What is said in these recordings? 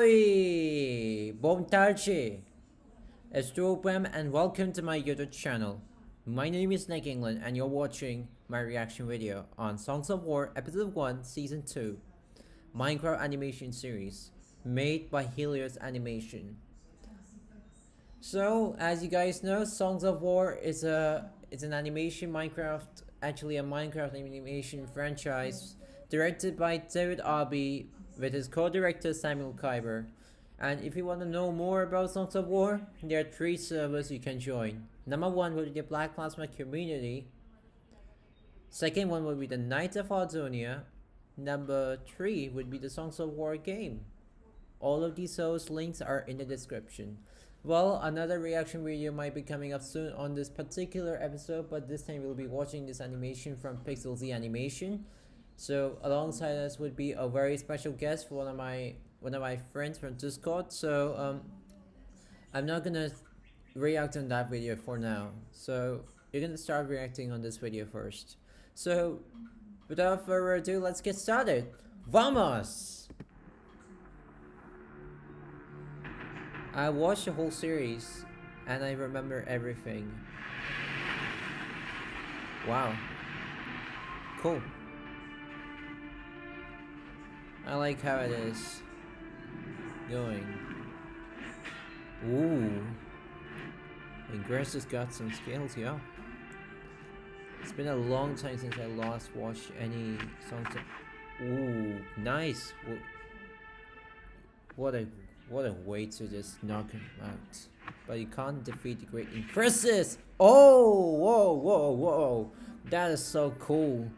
Oi, buon tarde, Estropam, and welcome to my YouTube channel. My name is Nick England, and you're watching my reaction video on Songs of War Episode 1 Season 2 Minecraft Animation Series, made by HELIOS Animation. So, as you guys know, Songs of War is an animation Minecraft, actually a Minecraft animation franchise directed by David Abbey with his co-director Samuel Kyber. And if you want to know more about Songs of War, there are 3 servers you can join. Number 1 will be the Black Plasma community. Second one will be the Knights of Ardonia. Number 3 would be the Songs of War game. All of these shows links are in the description. Well, another reaction video might be coming up soon on this particular episode, but this time we'll be watching this animation from Pixel Z Animation. So alongside us would be a very special guest, one of my friends from Discord. So I'm not gonna react on that video for now. So you're gonna start reacting on this video first. So without further ado, let's get started. Vamos! I watched the whole series and I remember everything. Wow. Cool. I like how it is going. Ooh. And Grace has got some skills, yeah. It's been a long time since I last watched any songs of... Ooh, nice. What a way to just knock him out. But you can't defeat the great Increases! Oh! Whoa! That is so cool.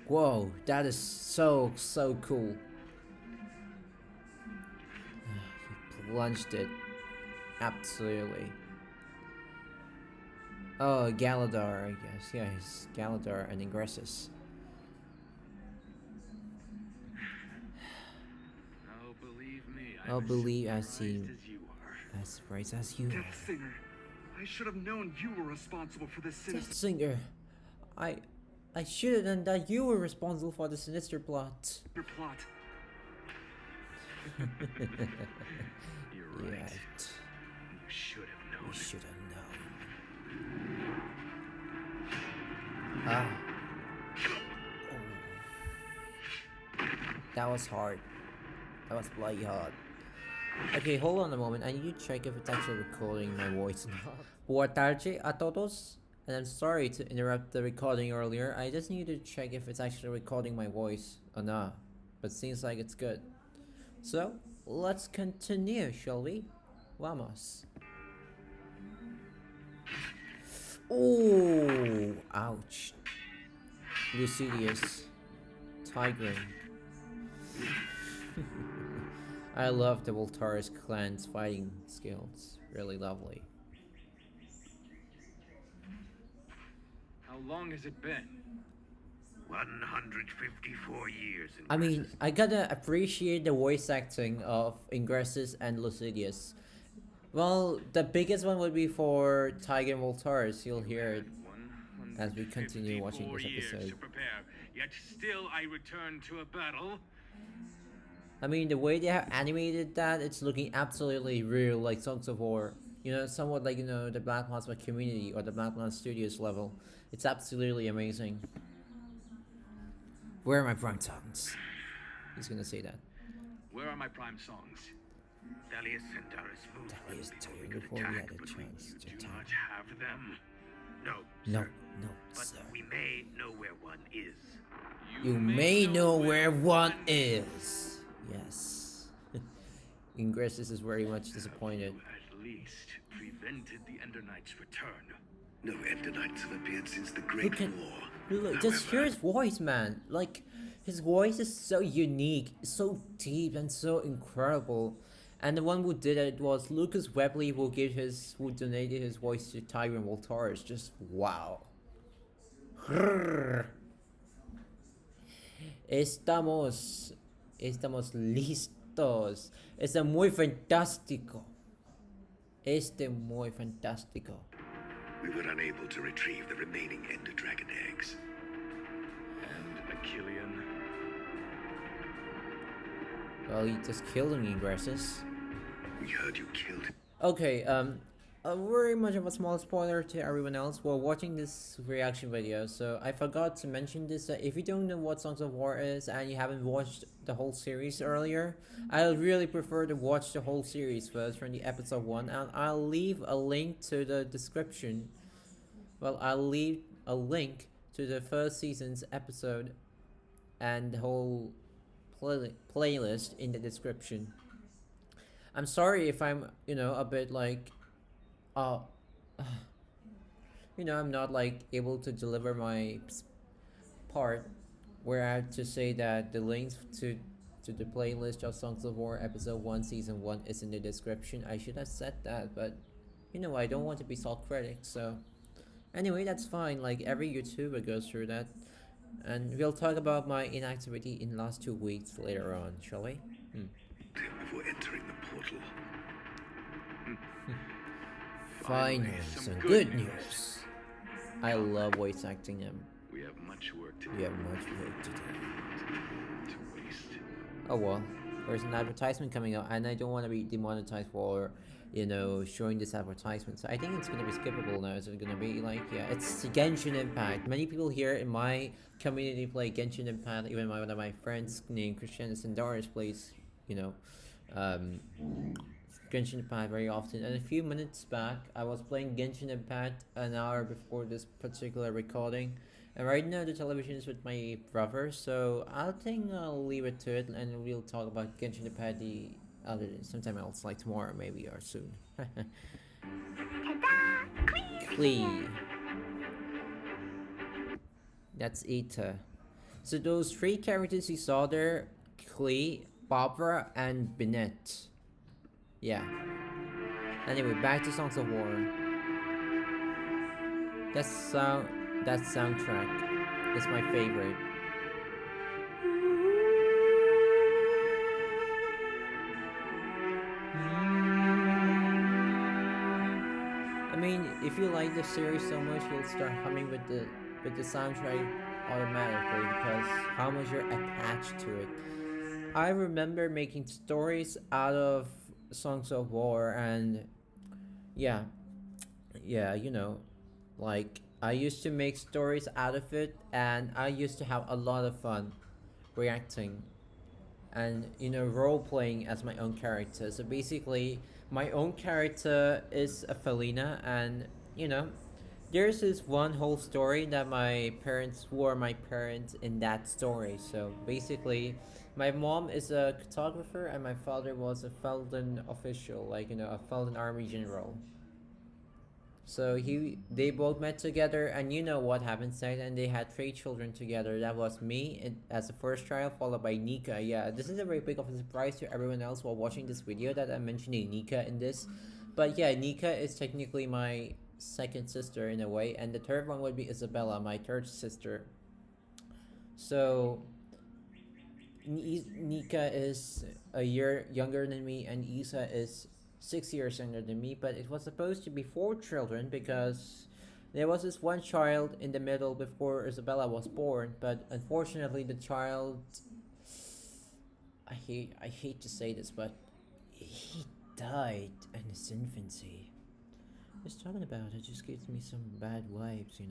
Whoa, that is so cool. He plunged it. Absolutely. Oh, Galadar, I guess. Yeah, he's Galadar and Ingressus. I'll believe as he as surprised as you are. Death Singer, I should have known you were responsible for this sinister Death Singer, I should have known that you were responsible for the sinister plot. plot. You're right. Right. You should have known. We should have known. Ah. Oh. That was hard. That was bloody hard. Okay, hold on a moment. I need to check if it's actually recording my voice now. Boa tarde a todos. And I'm sorry to interrupt the recording earlier. I just need to check if it's actually recording my voice or not. But seems like it's good. So, let's continue, shall we? Vamos. Oh, ouch. Lucidius. Tigrin. I love the Voltaris clan's fighting skills. Really lovely. How long has it been? 154 years. I mean, I gotta appreciate the voice acting of Ingressus and Lucidius. Well, the biggest one would be for Tiger and Voltaris. You'll hear it as we continue watching this episode. To prepare, yet still I return to a battle. I mean, the way they have animated that, it's looking absolutely real, like Songs of War. You know, somewhat like, you know, the Black Plasma community or the Black Plasma Studios level. It's absolutely amazing. Where are my prime songs? He's gonna say that. Where are my prime songs? Dalius and Darius moved Dalius before we died could before we attack, had a but chance to do attack. not have them. No, No, sir. no, But sir. we may know where one is. You may know where one is. Yes. Ingressus is very much disappointed. At least prevented the Ender Knight's return. No Ender Knights have appeared since the Look at, look, just hear his voice, man. Like, his voice is so unique, so deep, and so incredible. And the one who did it was Lucas Webley, who donated his voice to Tiger and Voltaris. Just wow. Estamos listos. Está muy fantástico. Muy fantástico. We were unable to retrieve the remaining Ender Dragon eggs. And Achillean. Well, he just killing ingresses. We heard you killed him. Okay, very much of a small spoiler to everyone else while watching this reaction video. So I forgot to mention this. If you don't know what Songs of War is and you haven't watched the whole series earlier, I would really prefer to watch the whole series first from the episode 1, and I'll leave a link to the description. Well, I'll leave a link to the first season's episode and the whole playlist in the description. I'm sorry if I'm, a bit like, uh, I'm not like able to deliver my part where I have to say that the links to the playlist of Songs of War episode 1 season 1 is in the description. I should have said that, but I don't want to be self-critic, so anyway, that's fine. Like every YouTuber goes through that. And we'll talk about my inactivity in last 2 weeks later on, shall we? Him before entering the portal. Finally, some good news. I love voice acting him. We have much work to do. We have much work to do. To waste. Oh well, there's an advertisement coming out, and I don't want to be demonetized for, showing this advertisement. So I think it's gonna be skippable now. It's gonna be like, yeah, it's Genshin Impact. Many people here in my community play Genshin Impact. Even one of my friends named Christian Sandaris plays, Genshin Impact very often. And a few minutes back, I was playing Genshin Impact an hour before this particular recording. And right now the television is with my brother, so I think I'll leave it to it, and we'll talk about Genshin Impact the other sometime else, like tomorrow maybe or soon. Klee. That's Ita. So those three characters you saw there, Klee, Barbara, and Bennett. Yeah. Anyway, back to Songs of War. That soundtrack is my favorite. I mean, if you like the series so much, you'll start humming with the soundtrack automatically because how much you're attached to it. I remember making stories out of Songs of War, and yeah, like I used to make stories out of it, and I used to have a lot of fun reacting and role playing as my own character. So basically, my own character is a Felina, and there's this one whole story that my parents were my parents in that story. So basically, my mom is a cartographer and my father was a Felden official, like a Felden army general. So they both met together, and you know what happened next, and they had three children together. That was me as the first child, followed by Nika. Yeah, this is a very big of a surprise to everyone else while watching this video that I'm mentioning Nika in this. But yeah, Nika is technically my second sister in a way, and the third one would be Isabella, my third sister. So Nika is a year younger than me, and Isa is 6 years younger than me, but it was supposed to be four children because there was this one child in the middle before Isabella was born, but unfortunately the child, I hate to say this, but he died in his infancy. Just talking about it just gives me some bad vibes,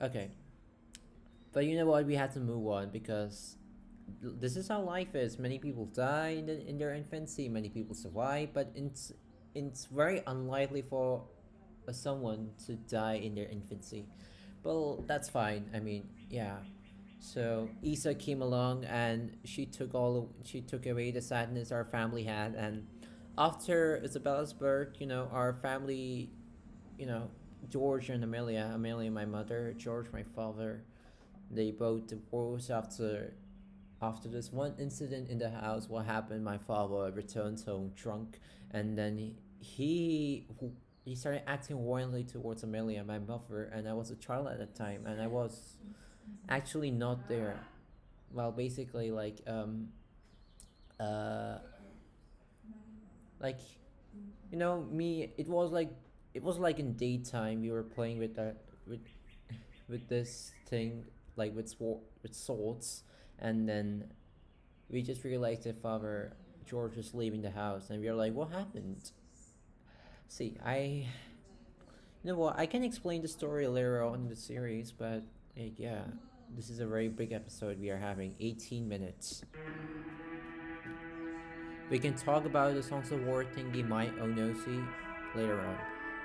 Okay. But you know what, we had to move on because this is how life is. Many people die in their infancy, many people survive, but it's very unlikely for someone to die in their infancy. Well, that's fine. I mean, yeah. So Isa came along and she took away the sadness our family had, and after Isabella's birth, our family, George and Amelia my mother, George my father, they both divorced after this one incident in the house. What happened, my father returned home drunk, and then he started acting violently towards Amelia, my mother, and I was a child at that time, and I was actually not there. Well, basically, like like me, it was like in daytime we were playing with with this thing, like with swords, and then we just realized that Father George is leaving the house, and we are like, what happened? See, you know what? I can explain the story later on in the series, but yeah, this is a very big episode we are having. 18 minutes. We can talk about the Songs of War thingy My Onosi later on.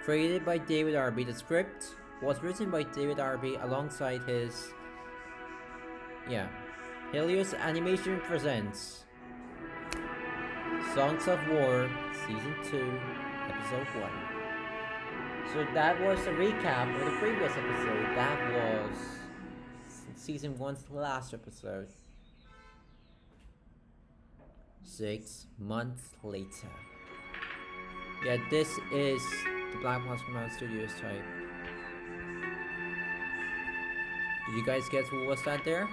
Created by David Arby, the script was written by David Arby alongside his. Yeah. HELIOS Animation presents Songs of War Season 2, Episode 1. So that was a recap of the previous episode. That was Season 1's last episode. 6 months later. Yeah, this is the Black Mouse Studios type. Did you guys guess who was that there?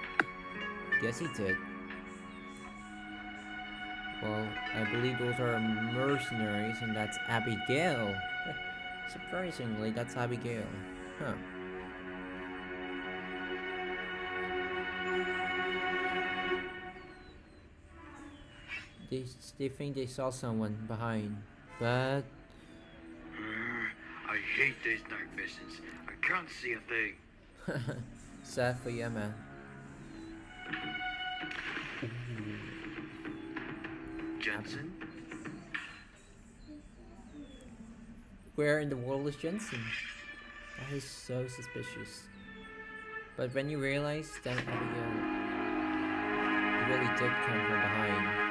Yes, he did. Well, I believe those are mercenaries, and that's Abigail. Surprisingly, that's Abigail. Huh. They think they saw someone behind, but I hate these night missions. I can't see a thing. sad for you, man. Jensen? Where in the world is Jensen? That is so suspicious. But when you realize that Abigail really did come from behind.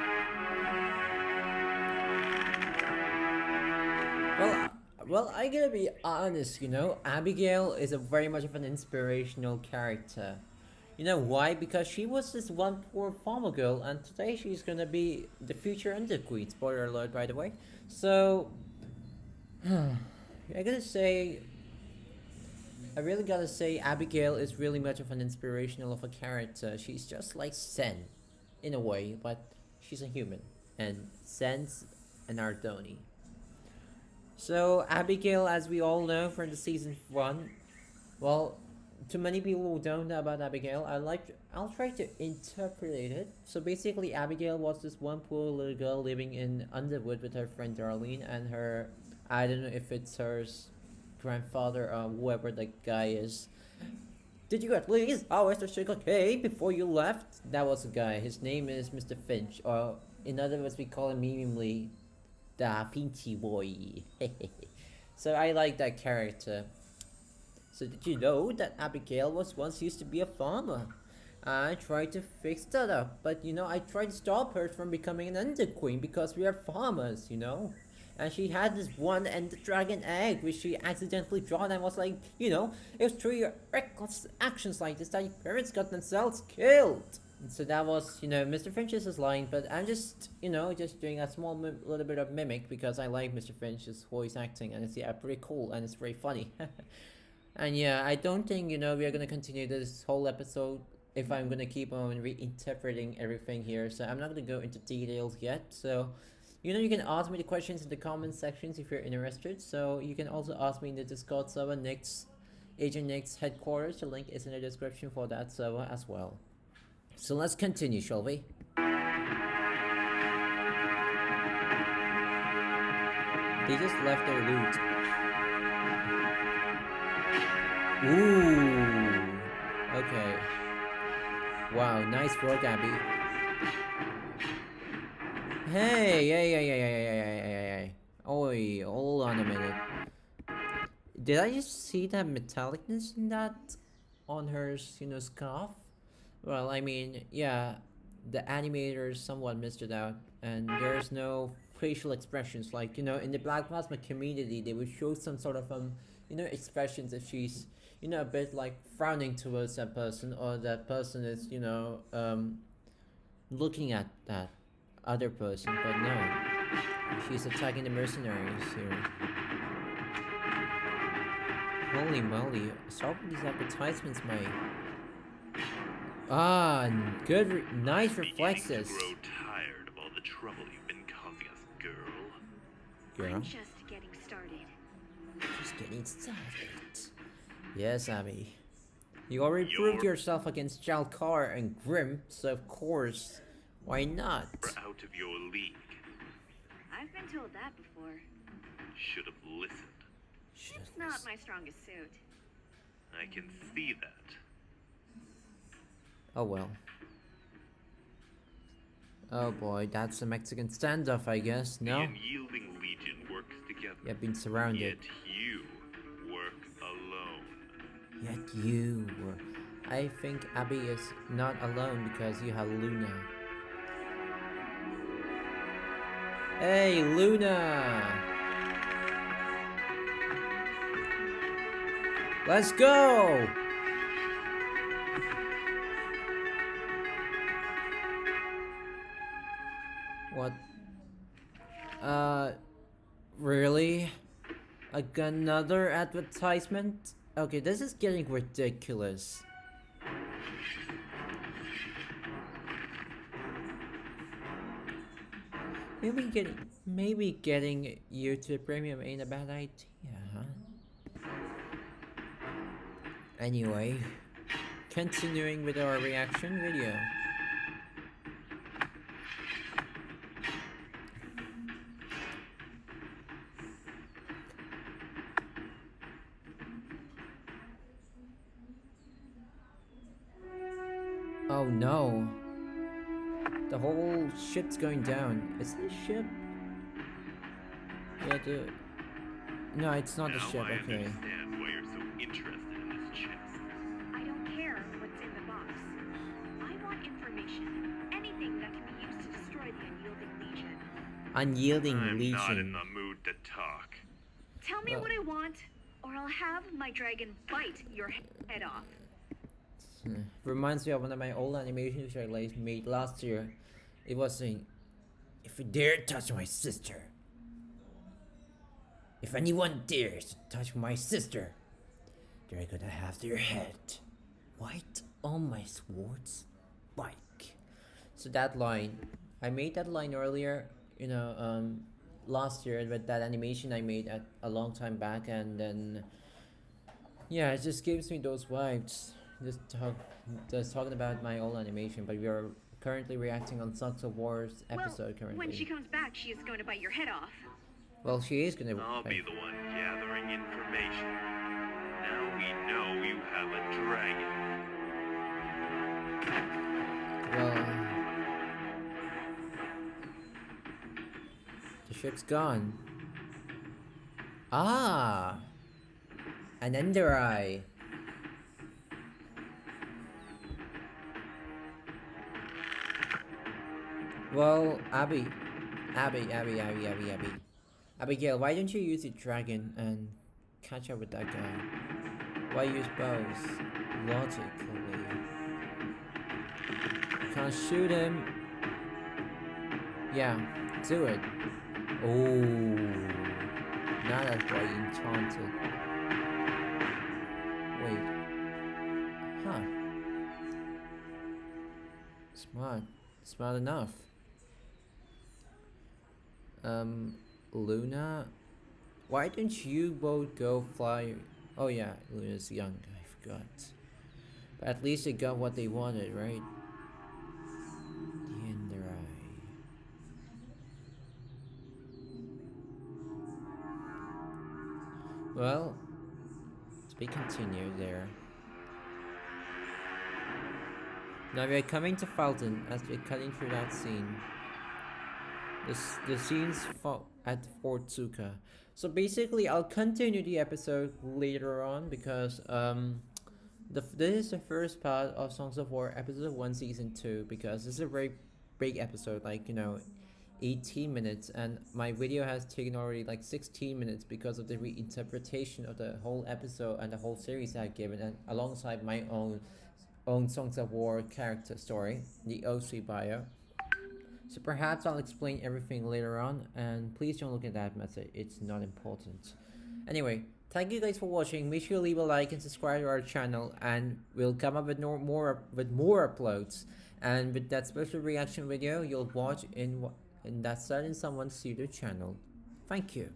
Well, I gotta be honest, you know, Abigail is a very much of an inspirational character. You know why? Because she was this one poor farmer girl, and today she's gonna be the future Underqueen. Spoiler alert, by the way. So, I really gotta say, Abigail is really much of an inspirational of a character. She's just like Sen, in a way, but she's a human, and Sen's an Ardoni. So Abigail, as we all know from the season 1, well, to many people who don't know about Abigail, I'll try to interpret it. So basically, Abigail was this one poor little girl living in Underwood with her friend Darlene and her, I don't know if it's her grandfather or whoever the guy is. Did you at least always the sugar cake before you left? That was the guy. His name is Mr. Finch, or in other words, we call him memeingly Da Vinci Boy. So I like that character. So did you know that Abigail was once used to be a farmer? I tried to fix that up, but you know, I tried to stop her from becoming an Underqueen because we are farmers, you know? And she had this one Ender Dragon egg which she accidentally dropped, and was like, you know, it was through your reckless actions like this that your parents got themselves killed. So that was, you know, Mr. Finch's line, but I'm just, you know, just doing a small little bit of mimic because I like Mr. Finch's voice acting, and it's, yeah, pretty cool, and it's very funny. And yeah, I don't think, you know, we are gonna continue this whole episode if I'm gonna keep on reinterpreting everything here, so I'm not gonna go into details yet. So, you know, you can ask me the questions in the comment sections if you're interested, so you can also ask me in the Discord server, Agent Nick's headquarters. The link is in the description for that server as well. So let's continue, shall we? They just left their loot. Ooh. Okay. Wow, nice work, Abby. Hey. Oi, hold on a minute. Did I just see that metallicness in that on her, you know, scarf? Well, I mean, yeah, the animators somewhat missed it out, and there's no facial expressions. Like, you know, in the Black Plasma community, they would show some sort of you know, expressions if she's, you know, a bit like frowning towards that person, or that person is, you know, looking at that other person. But no, she's attacking the mercenaries here. Holy moly! Stop with these advertisements, mate. Ah, good, nice reflexes. I'm beginning to grow tired of all the trouble you've been causing us, girl. I'm just getting started. Just getting started. Yes, Abby. You already proved yourself against Jalkar and Grim, so of course Why not? We're out of your league. I've been told that before. Should have listened. It's not my strongest suit. I can see that. Oh well. Oh boy, that's a Mexican standoff, I guess. The No? unyielding legion works together. You've been surrounded. Yet you work alone. Yet you were. I think Abby is not alone because you have Luna. Hey, Luna! Let's go! What? Really? Another advertisement? Okay, this is getting ridiculous. Maybe getting you to premium ain't a bad idea, huh? Anyway, continuing with our reaction video. Oh no. The whole ship's going down. Is this ship? Yeah, no, it's not the Now ship, I okay. understand why you're so interested in this chest. I don't care what's in the box. I want information. Anything that can be used to destroy the Unyielding Legion. Unyielding I'm Legion. not in the mood to talk. Tell me Well- what I want, or I'll have my dragon bite your head off. Reminds me of one of my old animations I made last year. It was saying, "If you dare touch my sister, if anyone dares touch my sister, they're gonna have their head white on my sword's bike." So that line, I made that line earlier, last year with that animation I made at a long time back, and then yeah, it just gives me those vibes. Just talking about my old animation, but we are currently reacting on Songs of War's episode currently. When she comes back, she is going to bite your head off. Well, she is gonna. I'll be the one gathering information. Now we know you have a dragon. Well, the ship's gone. Ah, an Ender Eye. Well, Abigail, why don't you use your dragon and catch up with that guy? Why use bows? Logically. Can't shoot him. Yeah, do it. Oh, now that's why you enchanted. Wait. Huh. Smart enough. Luna, why don't you both go fly? Oh yeah, Luna's young, I forgot. But at least they got what they wanted, right? The Ender Eye. Well, to be continued there. Now we are coming to Fulton as we're cutting through that scene. The scenes at Fort Suka. So basically, I'll continue the episode later on because this is the first part of Songs of War episode 1 season 2, because this is a very big episode, like 18 minutes, and my video has taken already like 16 minutes because of the reinterpretation of the whole episode and the whole series I've given, and alongside my own Songs of War character story, the OC bio. So perhaps I'll explain everything later on, and please don't look at that message, it's not important. Anyway, thank you guys for watching. Make sure you leave a like and subscribe to our channel, and we'll come up with more uploads. And with that special reaction video you'll watch in that certain someone's YouTube channel. Thank you.